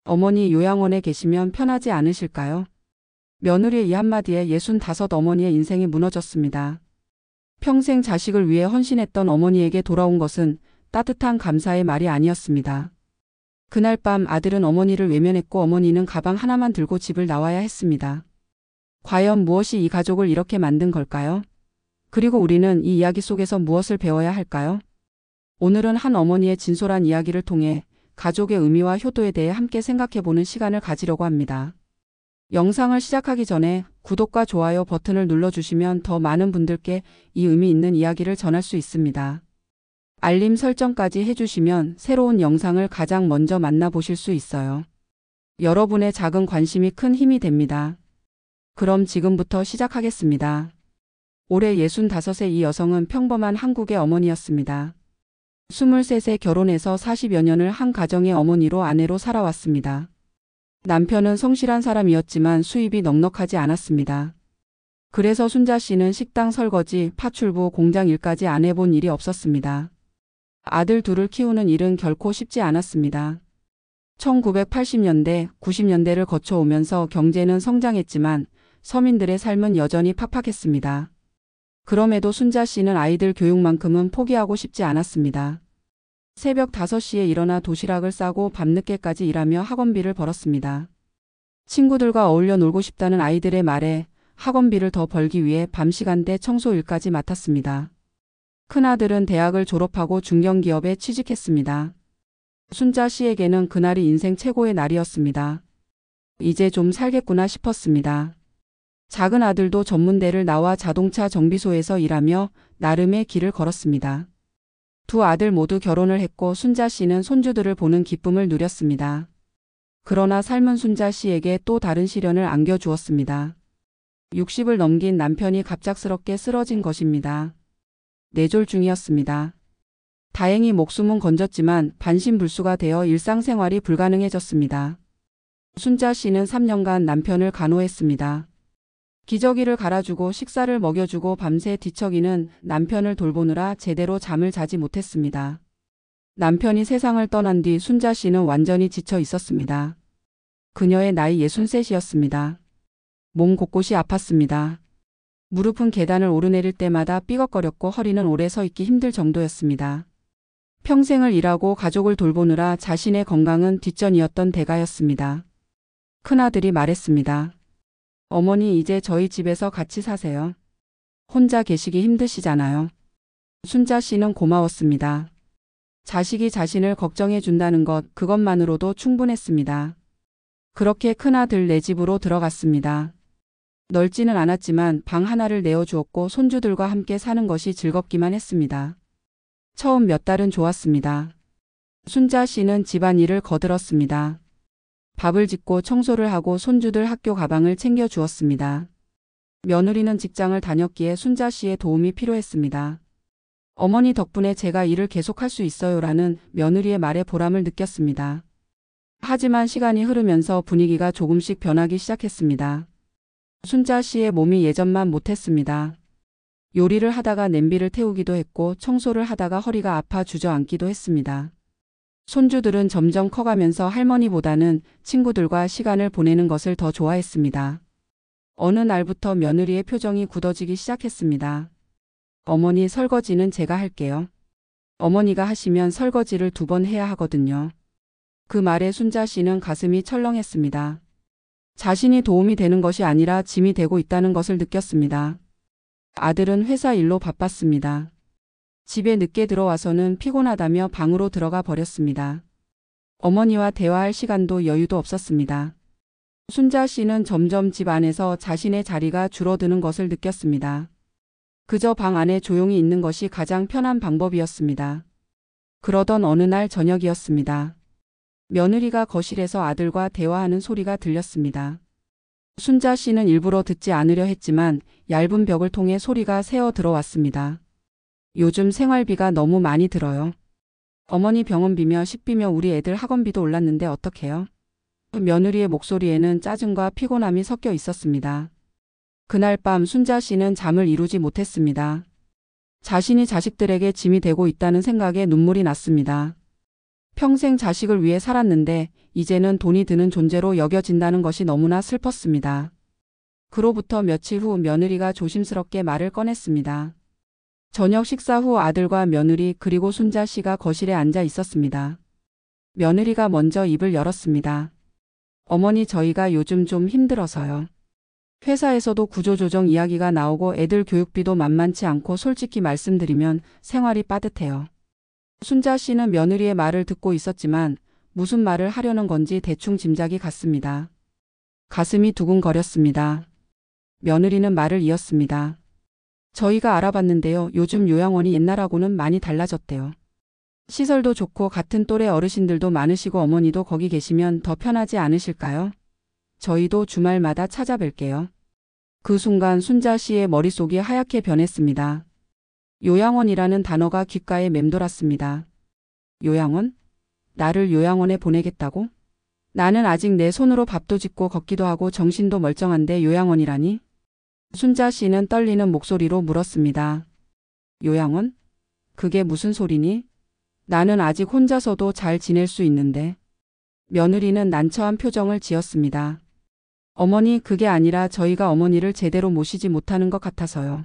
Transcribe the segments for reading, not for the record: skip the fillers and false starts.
어머니 요양원에 계시면 편하지 않으실까요? 며느리의 이 한마디에 65 어머니의 인생이 무너졌습니다. 평생 자식을 위해 헌신했던 어머니에게 돌아온 것은 따뜻한 감사의 말이 아니었습니다. 그날 밤 아들은 어머니를 외면했고 어머니는 가방 하나만 들고 집을 나와야 했습니다. 과연 무엇이 이 가족을 이렇게 만든 걸까요? 그리고 우리는 이 이야기 속에서 무엇을 배워야 할까요? 오늘은 한 어머니의 진솔한 이야기를 통해 가족의 의미와 효도에 대해 함께 생각해보는 시간을 가지려고 합니다. 영상을 시작하기 전에 구독과 좋아요 버튼을 눌러주시면 더 많은 분들께 이 의미 있는 이야기를 전할 수 있습니다. 알림 설정까지 해주시면 새로운 영상을 가장 먼저 만나보실 수 있어요. 여러분의 작은 관심이 큰 힘이 됩니다. 그럼 지금부터 시작하겠습니다. 올해 65세 이 여성은 평범한 한국의 어머니였습니다. 23세 결혼해서 40여 년을 한 가정의 어머니로 아내로 살아왔습니다. 남편은 성실한 사람이었지만 수입이 넉넉하지 않았습니다. 그래서 순자 씨는 식당 설거지, 파출부, 공장 일까지 안 해본 일이 없었습니다. 아들 둘을 키우는 일은 결코 쉽지 않았습니다. 1980년대, 90년대를 거쳐오면서 경제는 성장했지만 서민들의 삶은 여전히 팍팍했습니다. 그럼에도 순자 씨는 아이들 교육만큼은 포기하고 싶지 않았습니다. 새벽 5시에 일어나 도시락을 싸고 밤늦게까지 일하며 학원비를 벌었습니다. 친구들과 어울려 놀고 싶다는 아이들의 말에 학원비를 더 벌기 위해 밤 시간대 청소 일까지 맡았습니다. 큰아들은 대학을 졸업하고 중견기업에 취직했습니다. 순자 씨에게는 그날이 인생 최고의 날이었습니다. 이제 좀 살겠구나 싶었습니다. 작은 아들도 전문대를 나와 자동차 정비소에서 일하며 나름의 길을 걸었습니다. 두 아들 모두 결혼을 했고 순자 씨는 손주들을 보는 기쁨을 누렸습니다. 그러나 삶은 순자 씨에게 또 다른 시련을 안겨주었습니다. 60을 넘긴 남편이 갑작스럽게 쓰러진 것입니다. 뇌졸 중이었습니다. 다행히 목숨은 건졌지만 반신불수가 되어 일상생활이 불가능해졌습니다. 순자 씨는 3년간 남편을 간호했습니다. 기저귀를 갈아주고 식사를 먹여주고 밤새 뒤척이는 남편을 돌보느라 제대로 잠을 자지 못했습니다. 남편이 세상을 떠난 뒤 순자 씨는 완전히 지쳐 있었습니다. 그녀의 나이 63이었습니다. 몸 곳곳이 아팠습니다. 무릎은 계단을 오르내릴 때마다 삐걱거렸고 허리는 오래 서 있기 힘들 정도였습니다. 평생을 일하고 가족을 돌보느라 자신의 건강은 뒷전이었던 대가였습니다. 큰아들이 말했습니다. 어머니 이제 저희 집에서 같이 사세요. 혼자 계시기 힘드시잖아요. 순자 씨는 고마웠습니다. 자식이 자신을 걱정해 준다는 것 그것만으로도 충분했습니다. 그렇게 큰아들 네 집으로 들어갔습니다. 넓지는 않았지만 방 하나를 내어주었고 손주들과 함께 사는 것이 즐겁기만 했습니다. 처음 몇 달은 좋았습니다. 순자 씨는 집안일을 거들었습니다. 밥을 짓고 청소를 하고 손주들 학교 가방을 챙겨 주었습니다. 며느리는 직장을 다녔기에 순자 씨의 도움이 필요했습니다. 어머니 덕분에 제가 일을 계속할 수 있어요라는 며느리의 말에 보람을 느꼈습니다. 하지만 시간이 흐르면서 분위기가 조금씩 변하기 시작했습니다. 순자 씨의 몸이 예전만 못했습니다. 요리를 하다가 냄비를 태우기도 했고 청소를 하다가 허리가 아파 주저앉기도 했습니다. 손주들은 점점 커가면서 할머니보다는 친구들과 시간을 보내는 것을 더 좋아했습니다. 어느 날부터 며느리의 표정이 굳어지기 시작했습니다. 어머니 설거지는 제가 할게요. 어머니가 하시면 설거지를 2번 해야 하거든요. 그 말에 순자 씨는 가슴이 철렁했습니다. 자신이 도움이 되는 것이 아니라 짐이 되고 있다는 것을 느꼈습니다. 아들은 회사 일로 바빴습니다. 집에 늦게 들어와서는 피곤하다며 방으로 들어가 버렸습니다. 어머니와 대화할 시간도 여유도 없었습니다. 순자 씨는 점점 집 안에서 자신의 자리가 줄어드는 것을 느꼈습니다. 그저 방 안에 조용히 있는 것이 가장 편한 방법이었습니다. 그러던 어느 날 저녁이었습니다. 며느리가 거실에서 아들과 대화하는 소리가 들렸습니다. 순자 씨는 일부러 듣지 않으려 했지만 얇은 벽을 통해 소리가 새어 들어왔습니다. 요즘 생활비가 너무 많이 들어요. 어머니 병원비며 식비며 우리 애들 학원비도 올랐는데 어떡해요? 며느리의 목소리에는 짜증과 피곤함이 섞여 있었습니다. 그날 밤 순자 씨는 잠을 이루지 못했습니다. 자신이 자식들에게 짐이 되고 있다는 생각에 눈물이 났습니다. 평생 자식을 위해 살았는데 이제는 돈이 드는 존재로 여겨진다는 것이 너무나 슬펐습니다. 그로부터 며칠 후 며느리가 조심스럽게 말을 꺼냈습니다. 저녁 식사 후 아들과 며느리 그리고 순자 씨가 거실에 앉아 있었습니다. 며느리가 먼저 입을 열었습니다. 어머니, 저희가 요즘 좀 힘들어서요. 회사에서도 구조조정 이야기가 나오고 애들 교육비도 만만치 않고 솔직히 말씀드리면 생활이 빠듯해요. 순자 씨는 며느리의 말을 듣고 있었지만 무슨 말을 하려는 건지 대충 짐작이 갔습니다. 가슴이 두근거렸습니다. 며느리는 말을 이었습니다. 저희가 알아봤는데요. 요즘 요양원이 옛날하고는 많이 달라졌대요. 시설도 좋고 같은 또래 어르신들도 많으시고 어머니도 거기 계시면 더 편하지 않으실까요? 저희도 주말마다 찾아뵐게요. 그 순간 순자 씨의 머릿속이 하얗게 변했습니다. 요양원이라는 단어가 귓가에 맴돌았습니다. 요양원? 나를 요양원에 보내겠다고? 나는 아직 내 손으로 밥도 짓고 걷기도 하고 정신도 멀쩡한데 요양원이라니? 순자 씨는 떨리는 목소리로 물었습니다. 요양원? 그게 무슨 소리니? 나는 아직 혼자서도 잘 지낼 수 있는데. 며느리는 난처한 표정을 지었습니다. 어머니, 그게 아니라 저희가 어머니를 제대로 모시지 못하는 것 같아서요.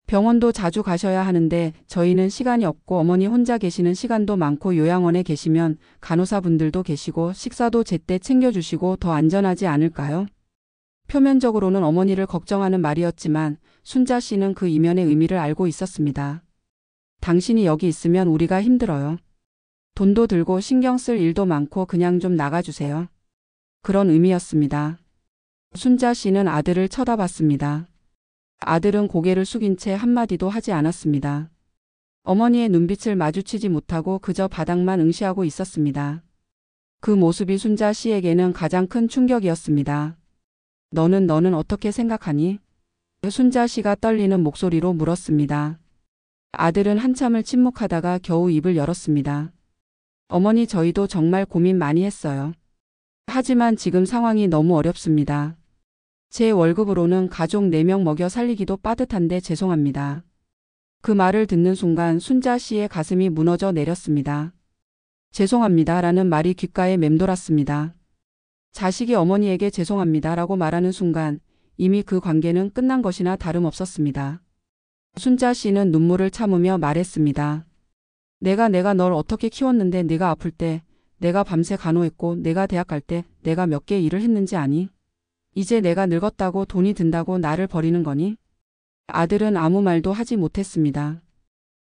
병원도 자주 가셔야 하는데 저희는 시간이 없고 어머니 혼자 계시는 시간도 많고 요양원에 계시면 간호사분들도 계시고 식사도 제때 챙겨주시고 더 안전하지 않을까요? 표면적으로는 어머니를 걱정하는 말이었지만 순자 씨는 그 이면의 의미를 알고 있었습니다. 당신이 여기 있으면 우리가 힘들어요. 돈도 들고 신경 쓸 일도 많고 그냥 좀 나가주세요. 그런 의미였습니다. 순자 씨는 아들을 쳐다봤습니다. 아들은 고개를 숙인 채 한마디도 하지 않았습니다. 어머니의 눈빛을 마주치지 못하고 그저 바닥만 응시하고 있었습니다. 그 모습이 순자 씨에게는 가장 큰 충격이었습니다. 너는 어떻게 생각하니? 순자 씨가 떨리는 목소리로 물었습니다. 아들은 한참을 침묵하다가 겨우 입을 열었습니다. 어머니, 저희도 정말 고민 많이 했어요. 하지만 지금 상황이 너무 어렵습니다. 제 월급으로는 가족 4명 먹여 살리기도 빠듯한데 죄송합니다. 그 말을 듣는 순간 순자 씨의 가슴이 무너져 내렸습니다. 죄송합니다라는 말이 귓가에 맴돌았습니다. 자식이 어머니에게 죄송합니다라고 말하는 순간 이미 그 관계는 끝난 것이나 다름없었습니다. 순자 씨는 눈물을 참으며 말했습니다. 내가 널 어떻게 키웠는데 네가 아플 때, 내가 밤새 간호했고 내가 대학 갈 때 내가 몇 개 일을 했는지 아니? 이제 내가 늙었다고 돈이 든다고 나를 버리는 거니? 아들은 아무 말도 하지 못했습니다.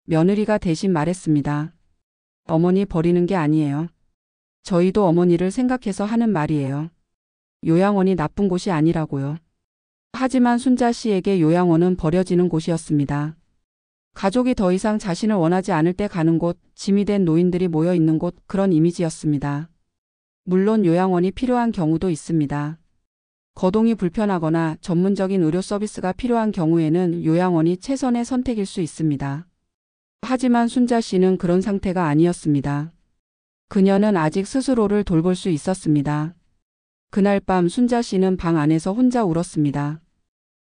며느리가 대신 말했습니다. 어머니 버리는 게 아니에요. 저희도 어머니를 생각해서 하는 말이에요. 요양원이 나쁜 곳이 아니라고요. 하지만 순자 씨에게 요양원은 버려지는 곳이었습니다. 가족이 더 이상 자신을 원하지 않을 때 가는 곳, 짐이 된 노인들이 모여 있는 곳, 그런 이미지였습니다. 물론 요양원이 필요한 경우도 있습니다. 거동이 불편하거나 전문적인 의료 서비스가 필요한 경우에는 요양원이 최선의 선택일 수 있습니다. 하지만 순자 씨는 그런 상태가 아니었습니다. 그녀는 아직 스스로를 돌볼 수 있었습니다. 그날 밤 순자 씨는 방 안에서 혼자 울었습니다.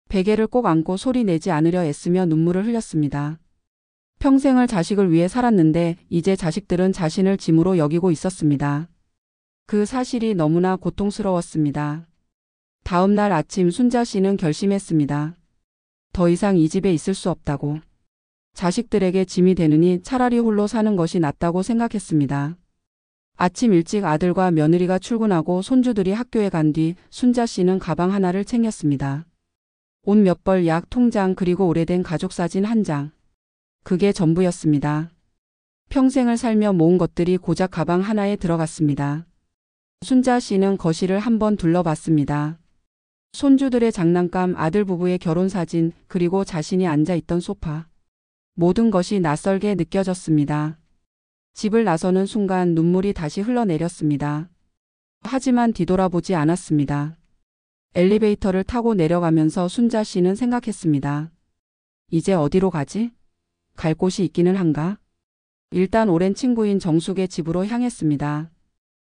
베개를 꼭 안고 소리 내지 않으려 애쓰며 눈물을 흘렸습니다. 평생을 자식을 위해 살았는데 이제 자식들은 자신을 짐으로 여기고 있었습니다. 그 사실이 너무나 고통스러웠습니다. 다음 날 아침 순자 씨는 결심했습니다. 더 이상 이 집에 있을 수 없다고. 자식들에게 짐이 되느니 차라리 홀로 사는 것이 낫다고 생각했습니다. 아침 일찍 아들과 며느리가 출근하고 손주들이 학교에 간 뒤 순자 씨는 가방 하나를 챙겼습니다. 옷 몇 벌, 약, 통장 그리고 오래된 가족사진 한 장. 그게 전부였습니다. 평생을 살며 모은 것들이 고작 가방 하나에 들어갔습니다. 순자 씨는 거실을 한번 둘러봤습니다. 손주들의 장난감, 아들 부부의 결혼사진, 그리고 자신이 앉아있던 소파. 모든 것이 낯설게 느껴졌습니다. 집을 나서는 순간 눈물이 다시 흘러내렸습니다. 하지만 뒤돌아보지 않았습니다. 엘리베이터를 타고 내려가면서 순자 씨는 생각했습니다. 이제 어디로 가지? 갈 곳이 있기는 한가? 일단 오랜 친구인 정숙의 집으로 향했습니다.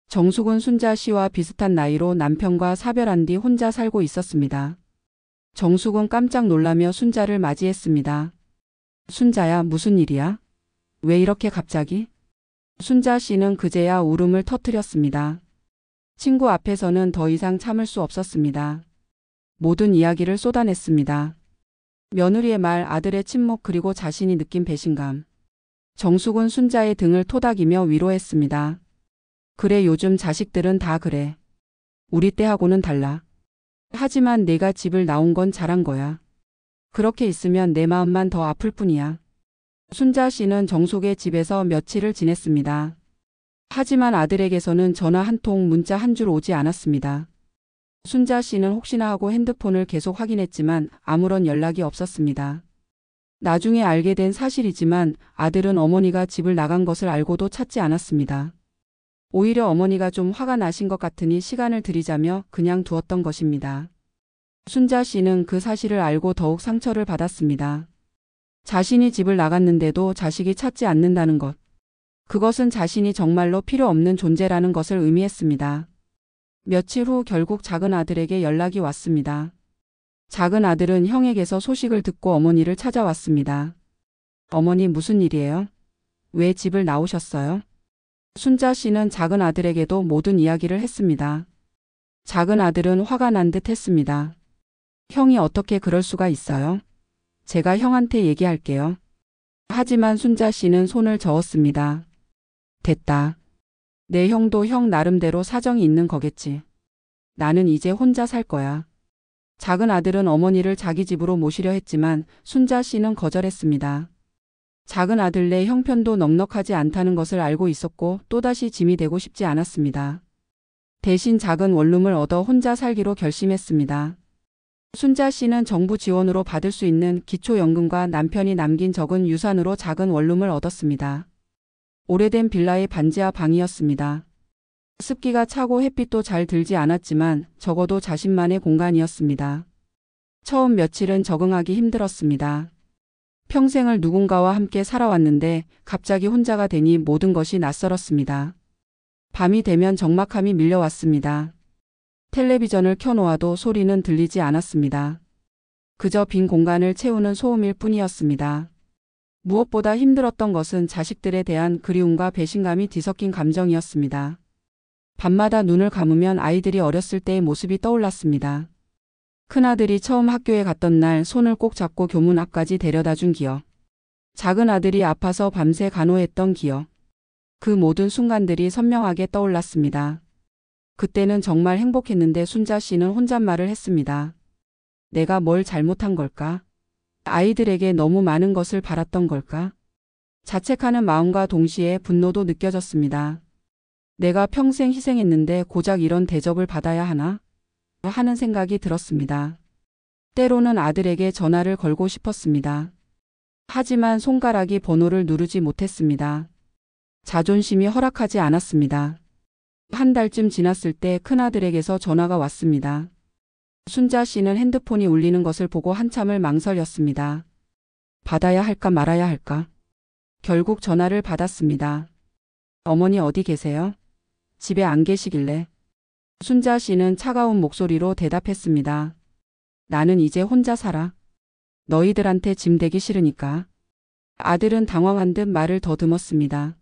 정숙은 순자 씨와 비슷한 나이로 남편과 사별한 뒤 혼자 살고 있었습니다. 정숙은 깜짝 놀라며 순자를 맞이했습니다. 순자야, 무슨 일이야? 왜 이렇게 갑자기? 순자 씨는 그제야 울음을 터뜨렸습니다. 친구 앞에서는 더 이상 참을 수 없었습니다. 모든 이야기를 쏟아냈습니다. 며느리의 말, 아들의 침묵, 그리고 자신이 느낀 배신감. 정숙은 순자의 등을 토닥이며 위로했습니다. 그래, 요즘 자식들은 다 그래. 우리 때하고는 달라. 하지만 내가 집을 나온 건 잘한 거야. 그렇게 있으면 내 마음만 더 아플 뿐이야. 순자 씨는 정숙의 집에서 며칠을 지냈습니다. 하지만 아들에게서는 전화 한 통, 문자 한 줄 오지 않았습니다. 순자 씨는 혹시나 하고 핸드폰을 계속 확인했지만 아무런 연락이 없었습니다. 나중에 알게 된 사실이지만 아들은 어머니가 집을 나간 것을 알고도 찾지 않았습니다. 오히려 어머니가 좀 화가 나신 것 같으니 시간을 들이자며 그냥 두었던 것입니다. 순자 씨는 그 사실을 알고 더욱 상처를 받았습니다. 자신이 집을 나갔는데도 자식이 찾지 않는다는 것. 그것은 자신이 정말로 필요 없는 존재라는 것을 의미했습니다. 며칠 후 결국 작은 아들에게 연락이 왔습니다. 작은 아들은 형에게서 소식을 듣고 어머니를 찾아왔습니다. 어머니, 무슨 일이에요? 왜 집을 나오셨어요? 순자 씨는 작은 아들에게도 모든 이야기를 했습니다. 작은 아들은 화가 난 듯 했습니다. 형이 어떻게 그럴 수가 있어요? 제가 형한테 얘기할게요. 하지만 순자 씨는 손을 저었습니다. 됐다. 내 형도 형 나름대로 사정이 있는 거겠지. 나는 이제 혼자 살 거야. 작은 아들은 어머니를 자기 집으로 모시려 했지만 순자 씨는 거절했습니다. 작은 아들네 형편도 넉넉하지 않다는 것을 알고 있었고 또다시 짐이 되고 싶지 않았습니다. 대신 작은 원룸을 얻어 혼자 살기로 결심했습니다. 순자 씨는 정부 지원으로 받을 수 있는 기초연금과 남편이 남긴 적은 유산으로 작은 원룸을 얻었습니다. 오래된 빌라의 반지하 방이었습니다. 습기가 차고 햇빛도 잘 들지 않았지만 적어도 자신만의 공간이었습니다. 처음 며칠은 적응하기 힘들었습니다. 평생을 누군가와 함께 살아왔는데 갑자기 혼자가 되니 모든 것이 낯설었습니다. 밤이 되면 적막함이 밀려왔습니다. 텔레비전을 켜놓아도 소리는 들리지 않았습니다. 그저 빈 공간을 채우는 소음일 뿐이었습니다. 무엇보다 힘들었던 것은 자식들에 대한 그리움과 배신감이 뒤섞인 감정이었습니다. 밤마다 눈을 감으면 아이들이 어렸을 때의 모습이 떠올랐습니다. 큰아들이 처음 학교에 갔던 날 손을 꼭 잡고 교문 앞까지 데려다준 기억. 작은 아들이 아파서 밤새 간호했던 기억. 그 모든 순간들이 선명하게 떠올랐습니다. 그때는 정말 행복했는데 순자 씨는 혼잣말을 했습니다. 내가 뭘 잘못한 걸까? 아이들에게 너무 많은 것을 바랐던 걸까? 자책하는 마음과 동시에 분노도 느껴졌습니다. 내가 평생 희생했는데 고작 이런 대접을 받아야 하나? 하는 생각이 들었습니다. 때로는 아들에게 전화를 걸고 싶었습니다. 하지만 손가락이 번호를 누르지 못했습니다. 자존심이 허락하지 않았습니다. 한 달쯤 지났을 때 큰아들에게서 전화가 왔습니다. 순자 씨는 핸드폰이 울리는 것을 보고 한참을 망설였습니다. 받아야 할까 말아야 할까? 결국 전화를 받았습니다. 어머니 어디 계세요? 집에 안 계시길래. 순자 씨는 차가운 목소리로 대답했습니다. 나는 이제 혼자 살아. 너희들한테 짐 되기 싫으니까. 아들은 당황한 듯 말을 더듬었습니다.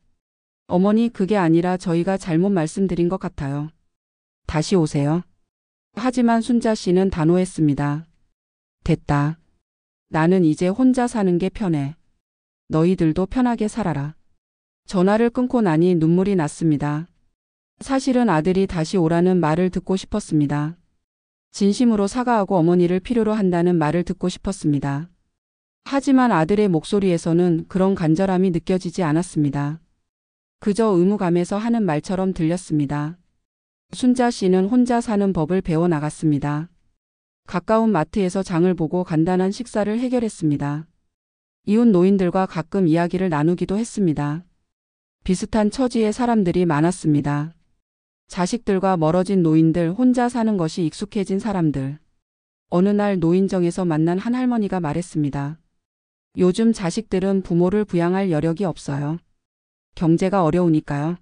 어머니, 그게 아니라 저희가 잘못 말씀드린 것 같아요. 다시 오세요. 하지만 순자 씨는 단호했습니다. 됐다. 나는 이제 혼자 사는 게 편해. 너희들도 편하게 살아라. 전화를 끊고 나니 눈물이 났습니다. 사실은 아들이 다시 오라는 말을 듣고 싶었습니다. 진심으로 사과하고 어머니를 필요로 한다는 말을 듣고 싶었습니다. 하지만 아들의 목소리에서는 그런 간절함이 느껴지지 않았습니다. 그저 의무감에서 하는 말처럼 들렸습니다. 순자 씨는 혼자 사는 법을 배워나갔습니다. 가까운 마트에서 장을 보고 간단한 식사를 해결했습니다. 이웃 노인들과 가끔 이야기를 나누기도 했습니다. 비슷한 처지의 사람들이 많았습니다. 자식들과 멀어진 노인들, 혼자 사는 것이 익숙해진 사람들. 어느 날 노인정에서 만난 한 할머니가 말했습니다. 요즘 자식들은 부모를 부양할 여력이 없어요. 경제가 어려우니까요.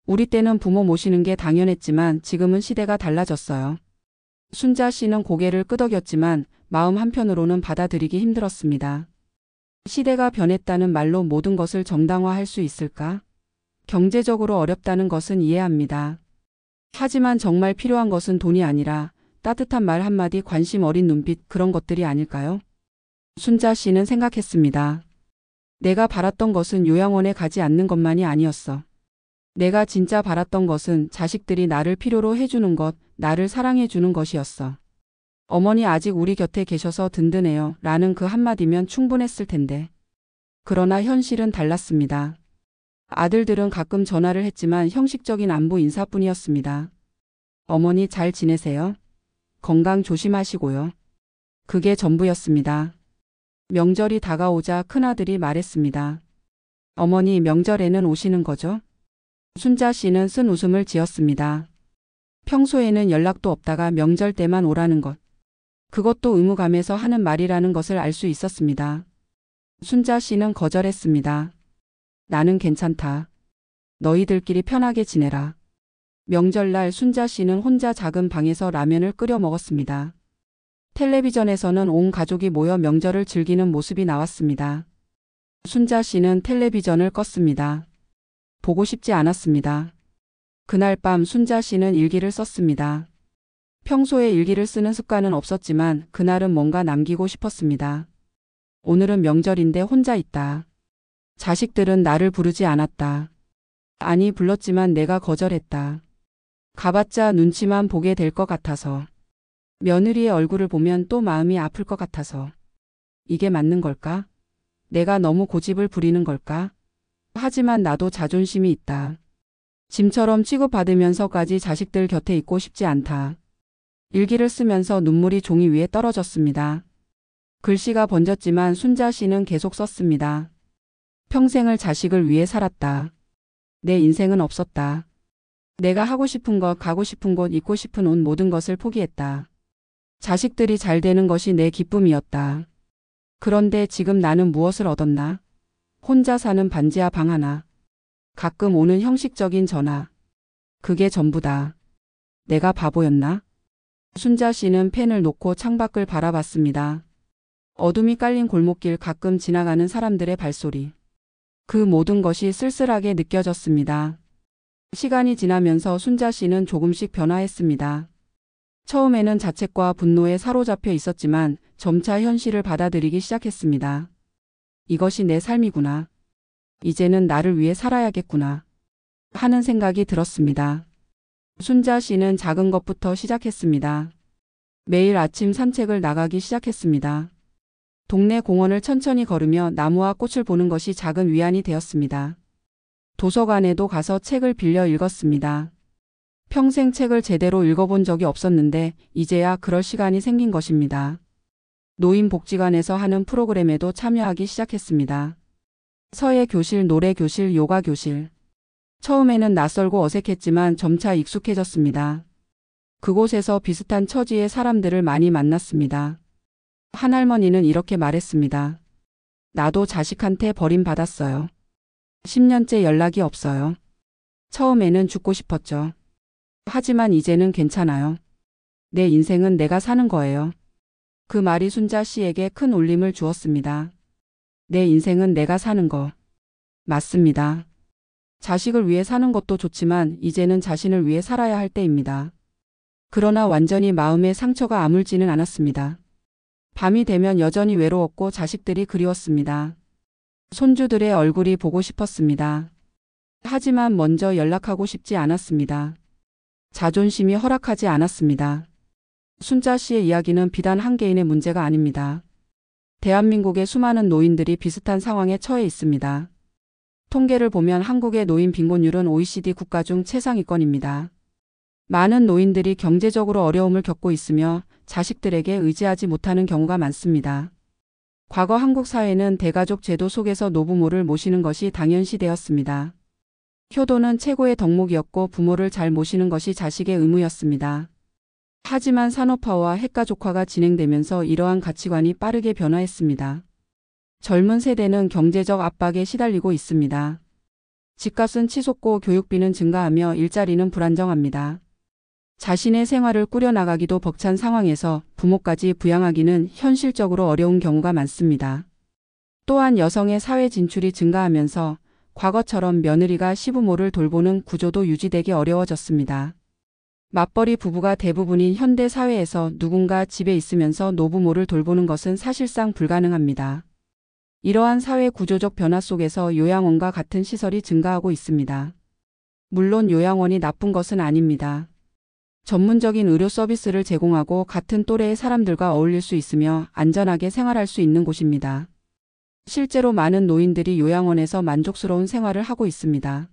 우리 때는 부모 모시는 게 당연했지만 지금은 시대가 달라졌어요. 순자 씨는 고개를 끄덕였지만 마음 한편으로는 받아들이기 힘들었습니다. 시대가 변했다는 말로 모든 것을 정당화할 수 있을까? 경제적으로 어렵다는 것은 이해합니다. 하지만 정말 필요한 것은 돈이 아니라 따뜻한 말 한마디, 관심 어린 눈빛, 그런 것들이 아닐까요? 순자 씨는 생각했습니다. 내가 바랐던 것은 요양원에 가지 않는 것만이 아니었어. 내가 진짜 바랐던 것은 자식들이 나를 필요로 해주는 것, 나를 사랑해주는 것이었어. 어머니 아직 우리 곁에 계셔서 든든해요. 라는 그 한마디면 충분했을 텐데. 그러나 현실은 달랐습니다. 아들들은 가끔 전화를 했지만 형식적인 안부 인사뿐이었습니다. 어머니 잘 지내세요? 건강 조심하시고요. 그게 전부였습니다. 명절이 다가오자 큰아들이 말했습니다. 어머니 명절에는 오시는 거죠? 순자 씨는 쓴 웃음을 지었습니다. 평소에는 연락도 없다가 명절 때만 오라는 것. 그것도 의무감에서 하는 말이라는 것을 알 수 있었습니다. 순자 씨는 거절했습니다. 나는 괜찮다. 너희들끼리 편하게 지내라. 명절날 순자 씨는 혼자 작은 방에서 라면을 끓여 먹었습니다. 텔레비전에서는 온 가족이 모여 명절을 즐기는 모습이 나왔습니다. 순자 씨는 텔레비전을 껐습니다. 보고 싶지 않았습니다. 그날 밤 순자 씨는 일기를 썼습니다. 평소에 일기를 쓰는 습관은 없었지만 그날은 뭔가 남기고 싶었습니다. 오늘은 명절인데 혼자 있다. 자식들은 나를 부르지 않았다. 아니 불렀지만 내가 거절했다. 가봤자 눈치만 보게 될 것 같아서. 며느리의 얼굴을 보면 또 마음이 아플 것 같아서. 이게 맞는 걸까? 내가 너무 고집을 부리는 걸까? 하지만 나도 자존심이 있다. 짐처럼 취급받으면서까지 자식들 곁에 있고 싶지 않다. 일기를 쓰면서 눈물이 종이 위에 떨어졌습니다. 글씨가 번졌지만 순자 씨는 계속 썼습니다. 평생을 자식을 위해 살았다. 내 인생은 없었다. 내가 하고 싶은 것, 가고 싶은 곳, 입고 싶은 옷 모든 것을 포기했다. 자식들이 잘 되는 것이 내 기쁨이었다. 그런데 지금 나는 무엇을 얻었나? 혼자 사는 반지하 방 하나. 가끔 오는 형식적인 전화. 그게 전부다. 내가 바보였나? 순자 씨는 펜을 놓고 창밖을 바라봤습니다. 어둠이 깔린 골목길, 가끔 지나가는 사람들의 발소리. 그 모든 것이 쓸쓸하게 느껴졌습니다. 시간이 지나면서 순자 씨는 조금씩 변화했습니다. 처음에는 자책과 분노에 사로잡혀 있었지만 점차 현실을 받아들이기 시작했습니다. 이것이 내 삶이구나. 이제는 나를 위해 살아야겠구나. 하는 생각이 들었습니다. 순자 씨는 작은 것부터 시작했습니다. 매일 아침 산책을 나가기 시작했습니다. 동네 공원을 천천히 걸으며 나무와 꽃을 보는 것이 작은 위안이 되었습니다. 도서관에도 가서 책을 빌려 읽었습니다. 평생 책을 제대로 읽어본 적이 없었는데 이제야 그럴 시간이 생긴 것입니다. 노인복지관에서 하는 프로그램에도 참여하기 시작했습니다. 서예 교실, 노래 교실, 요가 교실. 처음에는 낯설고 어색했지만 점차 익숙해졌습니다. 그곳에서 비슷한 처지의 사람들을 많이 만났습니다. 한 할머니는 이렇게 말했습니다. 나도 자식한테 버림받았어요. 10년째 연락이 없어요. 처음에는 죽고 싶었죠. 하지만 이제는 괜찮아요. 내 인생은 내가 사는 거예요. 그 말이 순자 씨에게 큰 울림을 주었습니다. 내 인생은 내가 사는 거. 맞습니다. 자식을 위해 사는 것도 좋지만 이제는 자신을 위해 살아야 할 때입니다. 그러나 완전히 마음의 상처가 아물지는 않았습니다. 밤이 되면 여전히 외로웠고 자식들이 그리웠습니다. 손주들의 얼굴이 보고 싶었습니다. 하지만 먼저 연락하고 싶지 않았습니다. 자존심이 허락하지 않았습니다. 순자 씨의 이야기는 비단 한 개인의 문제가 아닙니다. 대한민국의 수많은 노인들이 비슷한 상황에 처해 있습니다. 통계를 보면 한국의 노인 빈곤율은 OECD 국가 중 최상위권입니다. 많은 노인들이 경제적으로 어려움을 겪고 있으며 자식들에게 의지하지 못하는 경우가 많습니다. 과거 한국 사회는 대가족 제도 속에서 노부모를 모시는 것이 당연시되었습니다. 효도는 최고의 덕목이었고 부모를 잘 모시는 것이 자식의 의무였습니다. 하지만 산업화와 핵가족화가 진행되면서 이러한 가치관이 빠르게 변화했습니다. 젊은 세대는 경제적 압박에 시달리고 있습니다. 집값은 치솟고 교육비는 증가하며 일자리는 불안정합니다. 자신의 생활을 꾸려나가기도 벅찬 상황에서 부모까지 부양하기는 현실적으로 어려운 경우가 많습니다. 또한 여성의 사회 진출이 증가하면서 과거처럼 며느리가 시부모를 돌보는 구조도 유지되기 어려워졌습니다. 맞벌이 부부가 대부분인 현대 사회에서 누군가 집에 있으면서 노부모를 돌보는 것은 사실상 불가능합니다. 이러한 사회 구조적 변화 속에서 요양원과 같은 시설이 증가하고 있습니다. 물론 요양원이 나쁜 것은 아닙니다. 전문적인 의료 서비스를 제공하고 같은 또래의 사람들과 어울릴 수 있으며 안전하게 생활할 수 있는 곳입니다. 실제로 많은 노인들이 요양원에서 만족스러운 생활을 하고 있습니다.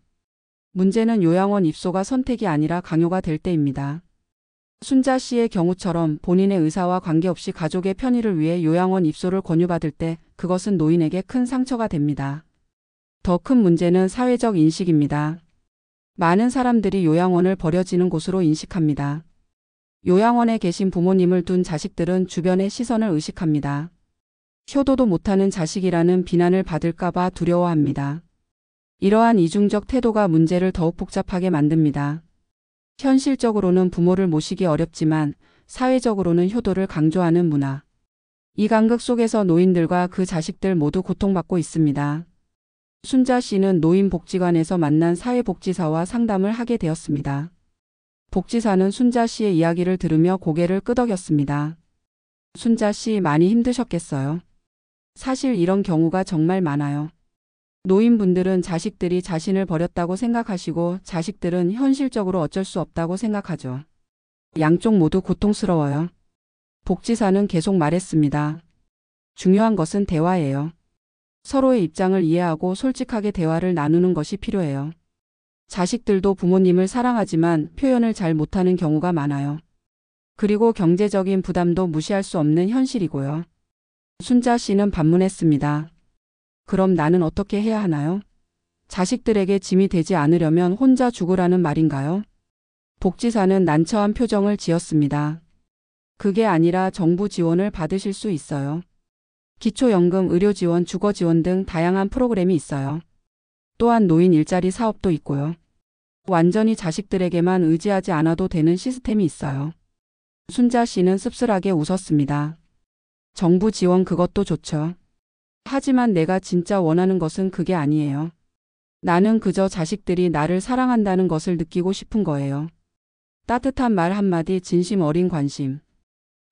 문제는 요양원 입소가 선택이 아니라 강요가 될 때입니다. 순자 씨의 경우처럼 본인의 의사와 관계없이 가족의 편의를 위해 요양원 입소를 권유받을 때 그것은 노인에게 큰 상처가 됩니다. 더 큰 문제는 사회적 인식입니다. 많은 사람들이 요양원을 버려지는 곳으로 인식합니다. 요양원에 계신 부모님을 둔 자식들은 주변의 시선을 의식합니다. 효도도 못하는 자식이라는 비난을 받을까봐 두려워합니다. 이러한 이중적 태도가 문제를 더욱 복잡하게 만듭니다. 현실적으로는 부모를 모시기 어렵지만 사회적으로는 효도를 강조하는 문화. 이 간극 속에서 노인들과 그 자식들 모두 고통받고 있습니다. 순자 씨는 노인복지관에서 만난 사회복지사와 상담을 하게 되었습니다. 복지사는 순자 씨의 이야기를 들으며 고개를 끄덕였습니다. 순자 씨 많이 힘드셨겠어요? 사실 이런 경우가 정말 많아요. 노인분들은 자식들이 자신을 버렸다고 생각하시고 자식들은 현실적으로 어쩔 수 없다고 생각하죠. 양쪽 모두 고통스러워요. 복지사는 계속 말했습니다. 중요한 것은 대화예요. 서로의 입장을 이해하고 솔직하게 대화를 나누는 것이 필요해요. 자식들도 부모님을 사랑하지만 표현을 잘 못하는 경우가 많아요. 그리고 경제적인 부담도 무시할 수 없는 현실이고요. 순자 씨는 반문했습니다. 그럼 나는 어떻게 해야 하나요? 자식들에게 짐이 되지 않으려면 혼자 죽으라는 말인가요? 복지사는 난처한 표정을 지었습니다. 그게 아니라 정부 지원을 받으실 수 있어요. 기초연금, 의료지원, 주거지원 등 다양한 프로그램이 있어요. 또한 노인 일자리 사업도 있고요. 완전히 자식들에게만 의지하지 않아도 되는 시스템이 있어요. 순자 씨는 씁쓸하게 웃었습니다. 정부 지원 그것도 좋죠. 하지만 내가 진짜 원하는 것은 그게 아니에요. 나는 그저 자식들이 나를 사랑한다는 것을 느끼고 싶은 거예요. 따뜻한 말 한마디, 진심 어린 관심.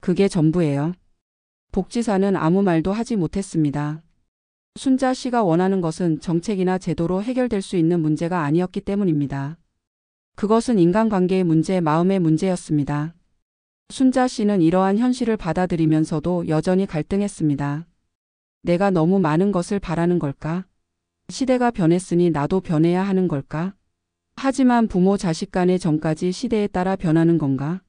그게 전부예요. 복지사는 아무 말도 하지 못했습니다. 순자 씨가 원하는 것은 정책이나 제도로 해결될 수 있는 문제가 아니었기 때문입니다. 그것은 인간관계의 문제, 마음의 문제였습니다. 순자 씨는 이러한 현실을 받아들이면서도 여전히 갈등했습니다. 내가 너무 많은 것을 바라는 걸까? 시대가 변했으니 나도 변해야 하는 걸까? 하지만 부모 자식 간의 정까지 시대에 따라 변하는 건가?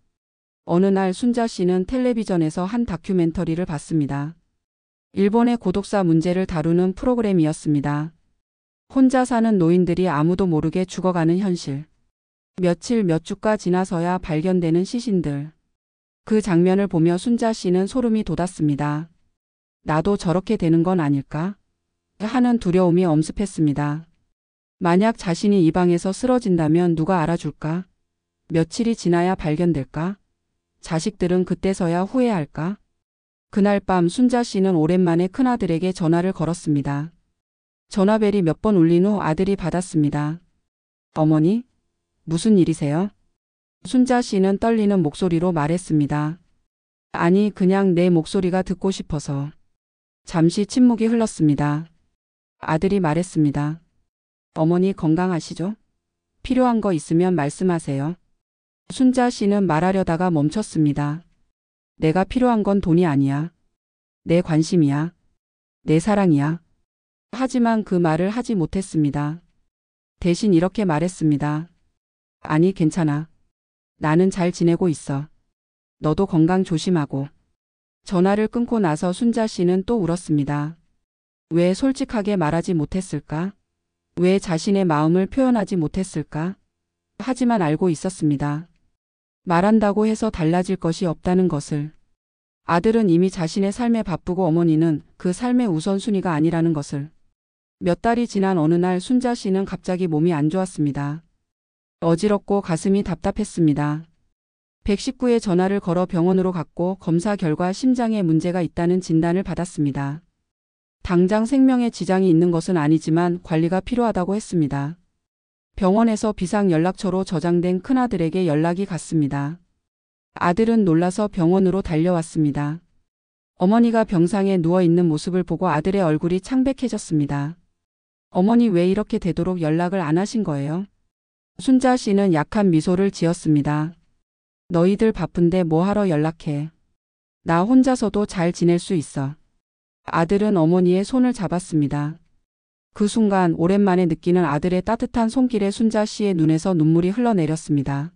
어느 날 순자 씨는 텔레비전에서 한 다큐멘터리를 봤습니다. 일본의 고독사 문제를 다루는 프로그램이었습니다. 혼자 사는 노인들이 아무도 모르게 죽어가는 현실. 며칠 몇 주가 지나서야 발견되는 시신들. 그 장면을 보며 순자 씨는 소름이 돋았습니다. 나도 저렇게 되는 건 아닐까? 하는 두려움이 엄습했습니다. 만약 자신이 이 방에서 쓰러진다면 누가 알아줄까? 며칠이 지나야 발견될까? 자식들은 그때서야 후회할까? 그날 밤 순자 씨는 오랜만에 큰아들에게 전화를 걸었습니다. 전화벨이 몇 번 울린 후 아들이 받았습니다. 어머니? 무슨 일이세요? 순자 씨는 떨리는 목소리로 말했습니다. 아니, 그냥 내 목소리가 듣고 싶어서. 잠시 침묵이 흘렀습니다. 아들이 말했습니다. 어머니 건강하시죠? 필요한 거 있으면 말씀하세요. 순자 씨는 말하려다가 멈췄습니다. 내가 필요한 건 돈이 아니야. 내 관심이야. 내 사랑이야. 하지만 그 말을 하지 못했습니다. 대신 이렇게 말했습니다. 아니, 괜찮아. 나는 잘 지내고 있어. 너도 건강 조심하고. 전화를 끊고 나서 순자 씨는 또 울었습니다. 왜 솔직하게 말하지 못했을까? 왜 자신의 마음을 표현하지 못했을까? 하지만 알고 있었습니다. 말한다고 해서 달라질 것이 없다는 것을. 아들은 이미 자신의 삶에 바쁘고 어머니는 그 삶의 우선순위가 아니라는 것을. 몇 달이 지난 어느 날 순자 씨는 갑자기 몸이 안 좋았습니다. 어지럽고 가슴이 답답했습니다. 119에 전화를 걸어 병원으로 갔고 검사 결과 심장에 문제가 있다는 진단을 받았습니다. 당장 생명에 지장이 있는 것은 아니지만 관리가 필요하다고 했습니다. 병원에서 비상 연락처로 저장된 큰아들에게 연락이 갔습니다. 아들은 놀라서 병원으로 달려왔습니다. 어머니가 병상에 누워있는 모습을 보고 아들의 얼굴이 창백해졌습니다. 어머니 왜 이렇게 되도록 연락을 안 하신 거예요? 순자 씨는 약한 미소를 지었습니다. 너희들 바쁜데 뭐하러 연락해. 나 혼자서도 잘 지낼 수 있어. 아들은 어머니의 손을 잡았습니다. 그 순간 오랜만에 느끼는 아들의 따뜻한 손길에 순자 씨의 눈에서 눈물이 흘러내렸습니다.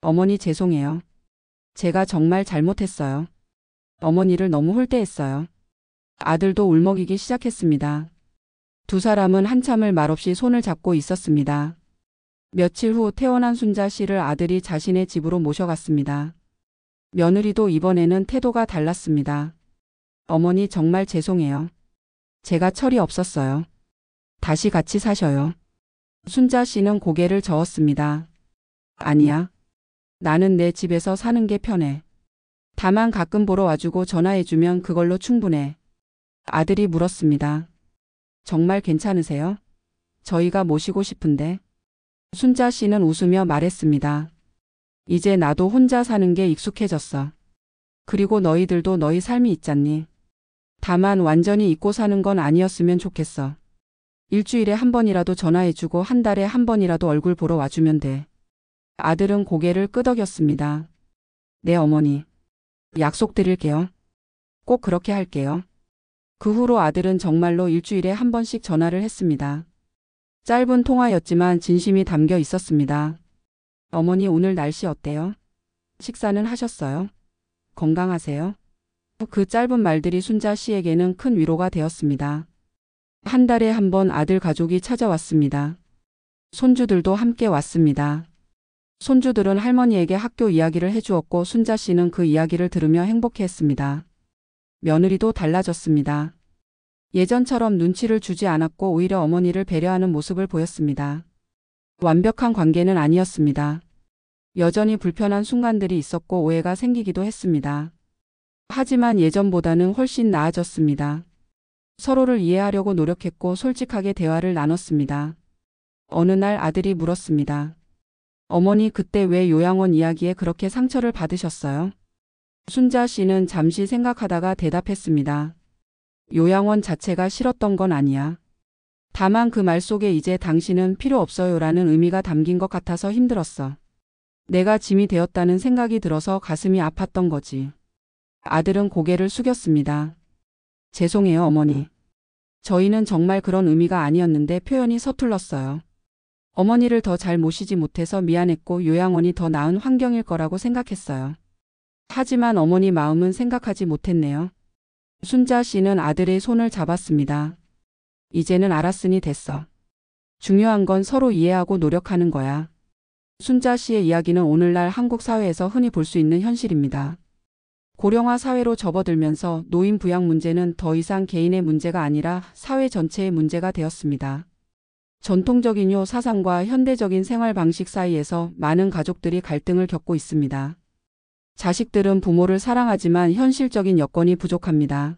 어머니 죄송해요. 제가 정말 잘못했어요. 어머니를 너무 홀대했어요. 아들도 울먹이기 시작했습니다. 두 사람은 한참을 말없이 손을 잡고 있었습니다. 며칠 후 태어난 순자 씨를 아들이 자신의 집으로 모셔갔습니다. 며느리도 이번에는 태도가 달랐습니다. 어머니 정말 죄송해요. 제가 철이 없었어요. 다시 같이 사셔요. 순자 씨는 고개를 저었습니다. 아니야. 나는 내 집에서 사는 게 편해. 다만 가끔 보러 와주고 전화해주면 그걸로 충분해. 아들이 물었습니다. 정말 괜찮으세요? 저희가 모시고 싶은데. 순자 씨는 웃으며 말했습니다. 이제 나도 혼자 사는 게 익숙해졌어. 그리고 너희들도 너희 삶이 있잖니. 다만 완전히 잊고 사는 건 아니었으면 좋겠어. 일주일에 한 번이라도 전화해주고 한 달에 한 번이라도 얼굴 보러 와주면 돼. 아들은 고개를 끄덕였습니다. 네 어머니. 약속드릴게요. 꼭 그렇게 할게요. 그 후로 아들은 정말로 일주일에 한 번씩 전화를 했습니다. 짧은 통화였지만 진심이 담겨 있었습니다. 어머니 오늘 날씨 어때요? 식사는 하셨어요? 건강하세요? 그 짧은 말들이 순자 씨에게는 큰 위로가 되었습니다. 한 달에 한 번 아들 가족이 찾아왔습니다. 손주들도 함께 왔습니다. 손주들은 할머니에게 학교 이야기를 해주었고 순자 씨는 그 이야기를 들으며 행복해했습니다. 며느리도 달라졌습니다. 예전처럼 눈치를 주지 않았고 오히려 어머니를 배려하는 모습을 보였습니다. 완벽한 관계는 아니었습니다. 여전히 불편한 순간들이 있었고 오해가 생기기도 했습니다. 하지만 예전보다는 훨씬 나아졌습니다. 서로를 이해하려고 노력했고 솔직하게 대화를 나눴습니다. 어느 날 아들이 물었습니다. 어머니 그때 왜 요양원 이야기에 그렇게 상처를 받으셨어요? 순자 씨는 잠시 생각하다가 대답했습니다. 요양원 자체가 싫었던 건 아니야. 다만 그 말 속에 이제 당신은 필요 없어요라는 의미가 담긴 것 같아서 힘들었어. 내가 짐이 되었다는 생각이 들어서 가슴이 아팠던 거지. 아들은 고개를 숙였습니다. 죄송해요 어머니. 저희는 정말 그런 의미가 아니었는데 표현이 서툴렀어요. 어머니를 더 잘 모시지 못해서 미안했고 요양원이 더 나은 환경일 거라고 생각했어요. 하지만 어머니 마음은 생각하지 못했네요. 순자 씨는 아들의 손을 잡았습니다. 이제는 알았으니 됐어. 중요한 건 서로 이해하고 노력하는 거야. 순자 씨의 이야기는 오늘날 한국 사회에서 흔히 볼 수 있는 현실입니다. 고령화 사회로 접어들면서 노인 부양 문제는 더 이상 개인의 문제가 아니라 사회 전체의 문제가 되었습니다. 전통적인 요 사상과 현대적인 생활 방식 사이에서 많은 가족들이 갈등을 겪고 있습니다. 자식들은 부모를 사랑하지만 현실적인 여건이 부족합니다.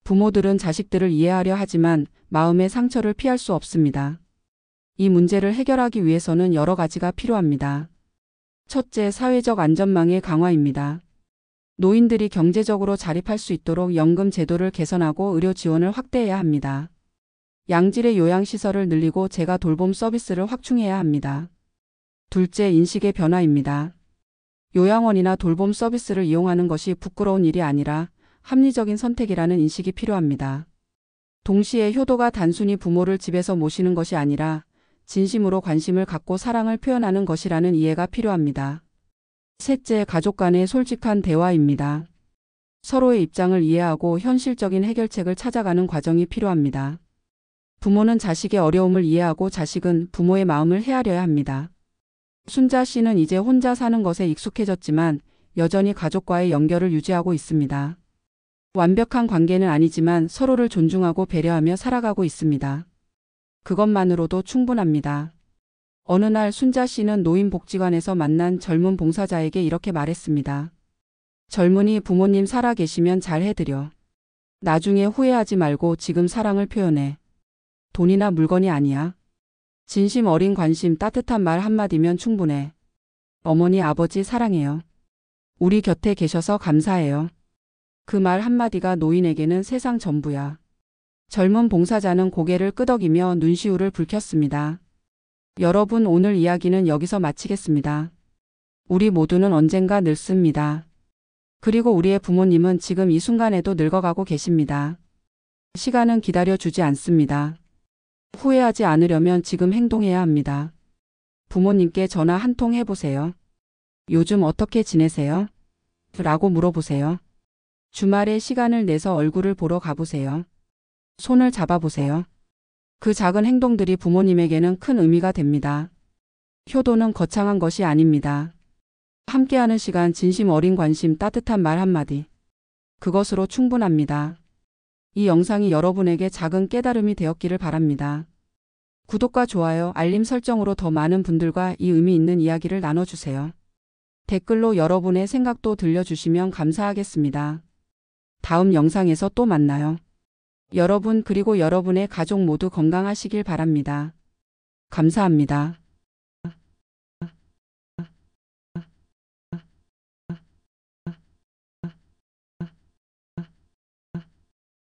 부모들은 자식들을 이해하려 하지만 마음의 상처를 피할 수 없습니다. 이 문제를 해결하기 위해서는 여러 가지가 필요합니다. 첫째, 사회적 안전망의 강화입니다. 노인들이 경제적으로 자립할 수 있도록 연금 제도를 개선하고 의료 지원을 확대해야 합니다. 양질의 요양시설을 늘리고 재가 돌봄 서비스를 확충해야 합니다. 둘째, 인식의 변화입니다. 요양원이나 돌봄 서비스를 이용하는 것이 부끄러운 일이 아니라 합리적인 선택이라는 인식이 필요합니다. 동시에 효도가 단순히 부모를 집에서 모시는 것이 아니라 진심으로 관심을 갖고 사랑을 표현하는 것이라는 이해가 필요합니다. 셋째, 가족 간의 솔직한 대화입니다. 서로의 입장을 이해하고 현실적인 해결책을 찾아가는 과정이 필요합니다. 부모는 자식의 어려움을 이해하고 자식은 부모의 마음을 헤아려야 합니다. 순자 씨는 이제 혼자 사는 것에 익숙해졌지만 여전히 가족과의 연결을 유지하고 있습니다. 완벽한 관계는 아니지만 서로를 존중하고 배려하며 살아가고 있습니다. 그것만으로도 충분합니다. 어느 날 순자 씨는 노인복지관에서 만난 젊은 봉사자에게 이렇게 말했습니다. 젊은이 부모님 살아 계시면 잘 해드려. 나중에 후회하지 말고 지금 사랑을 표현해. 돈이나 물건이 아니야. 진심 어린 관심, 따뜻한 말 한마디면 충분해. 어머니, 아버지 사랑해요. 우리 곁에 계셔서 감사해요. 그 말 한마디가 노인에게는 세상 전부야. 젊은 봉사자는 고개를 끄덕이며 눈시울을 붉혔습니다. 여러분, 오늘 이야기는 여기서 마치겠습니다. 우리 모두는 언젠가 늙습니다. 그리고 우리의 부모님은 지금 이 순간에도 늙어가고 계십니다. 시간은 기다려주지 않습니다. 후회하지 않으려면 지금 행동해야 합니다. 부모님께 전화 한 통 해보세요. 요즘 어떻게 지내세요? 라고 물어보세요. 주말에 시간을 내서 얼굴을 보러 가보세요. 손을 잡아보세요. 그 작은 행동들이 부모님에게는 큰 의미가 됩니다. 효도는 거창한 것이 아닙니다. 함께하는 시간, 진심 어린 관심, 따뜻한 말 한마디. 그것으로 충분합니다. 이 영상이 여러분에게 작은 깨달음이 되었기를 바랍니다. 구독과 좋아요, 알림 설정으로 더 많은 분들과 이 의미 있는 이야기를 나눠주세요. 댓글로 여러분의 생각도 들려주시면 감사하겠습니다. 다음 영상에서 또 만나요. 여러분 그리고 여러분의 가족 모두 건강하시길 바랍니다. 감사합니다.